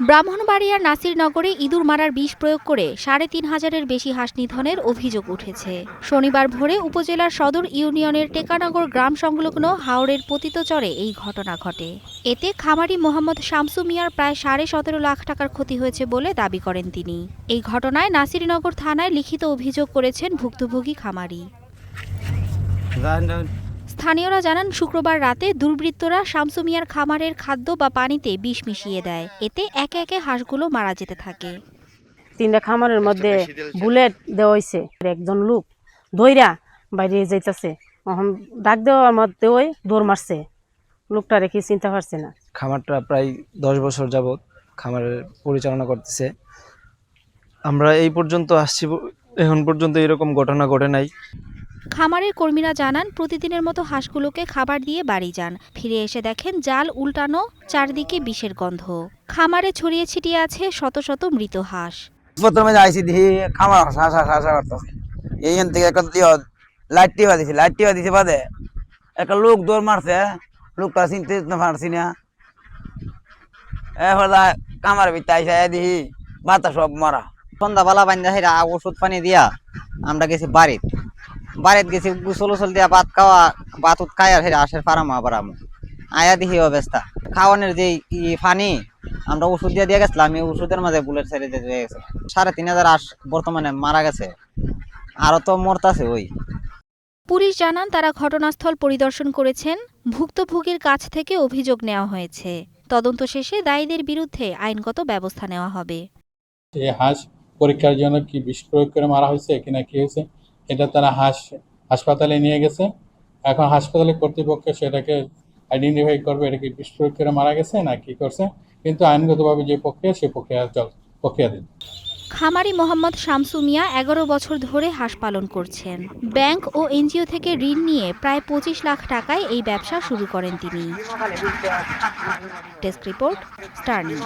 ব্রাহ্মণবাড়িয়ার নাসিরনগরে ইঁদুর মারার বিষ প্রয়োগ করে ৩৫০০-এর বেশি হাঁস নিধনের অভিযোগ উঠেছে। শনিবার ভোরে উপজেলার সদর ইউনিয়নের টেকানগর গ্রাম সংলগ্ন হাওরের পতিতচরে এই ঘটনা ঘটে। এতে খামারি মোহাম্মদ শামসু মিয়ার প্রায় ১৭.৫ লাখ টাকার ক্ষতি হয়েছে বলে দাবি করেন তিনি। এই ঘটনায় নাসিরনগর থানায় লিখিত অভিযোগ করেছেন ভুক্তভোগী খামারি। স্থানীয়রা জানান, শুক্রবার রাতে দুর্বৃত্তরা শামসু মিয়ার খামারের খাদ্য বা পানিতে বিষ মিশিয়ে দেয়। এতে একে একে হাঁসগুলো মারা যেতে থাকে। 3টা খামারের মধ্যে বুলেট দেওয়া হয়েছে। একজন লোক দইরা বাইরে যাইতেছে, ডাক দেওয়ার মধ্যে ওই দৌড় মারছে। লোকটা রেখে চিন্তা পারছে না। খামারটা প্রায় 10 বছর যাবৎ খামারের পরিচালনা করতেছে। আমরা এই পর্যন্ত আসছি, এখন পর্যন্ত এরকম ঘটনা ঘটে নাই। খামারের কর্মীরা জানান, প্রতিদিনের মতো হাঁসগুলোকে খাবার দিয়ে বাড়ি যান। ফিরে এসে দেখেন জাল উল্টানো, চারদিকে বিষের গন্ধ। খামারে ছড়িয়ে ছিটিয়ে আছে শত শত মৃত হাঁস। প্রথমে আইসি দেখি খামার হাসা করতেছে। এইখান থেকে একটা লাইট টিপা দিছে বাদে একটা লোক দৌড় মারছে। লোকটা চিনতে পারছি না। কামার ভিতরে আইসা দেখি বাতা সব মারা। সন্ধ্যাবেলা বান্ধা হেরা ওষুধ পানি দিয়া আমরা গেছি বাড়িত গেছি, গোসল দিয়া ভাত খাই আর হেরা আসার ফারামা বারামো আয়া দেখি অবস্থা। খাওয়ানোর যে পানি আমরা ওষুধ দিয়ে গেছিলাম, আমি ওষুধের মাঝে বুলেট ছেড়ে দিয়ে গেছে। ৩,৫০০ হাঁস বর্তমানে মারা গেছে, আরো তো মরতাছে। পুলিশ জানান, তারা ঘটনাস্থল পরিদর্শন করেছেন। ভুক্তভোগীর কাছ থেকে অভিযোগ নেওয়া হয়েছে। তদন্ত শেষে দায়ীদের বিরুদ্ধে আইনগত ব্যবস্থা নেওয়া হবে। এই হাঁস পরীক্ষার জন্য কি বিষ প্রয়োগ করে মারা হয়েছে কিনা কি হয়েছে এটা তারা হাসপাতালে নিয়ে গেছে। এখন হাসপাতালের কর্তৃপক্ষ সেটাকে আইডেন্টিফাই করবে এটা কি বিষ প্রয়োগ করে মারা গেছে না কি করছে, কিন্তু আইনগতভাবে যে প্রক্রিয়া সে প্রক্রিয়া দিন। খামারি মোহাম্মদ শামসু মিয়া ১১ বছর ধরে হাঁস পালন করছেন। ব্যাংক ও এনজিও থেকে ঋণ নিয়ে প্রায় ২৫ লাখ টাকায় এই ব্যবসা শুরু করেন তিনি। Desk report, star news.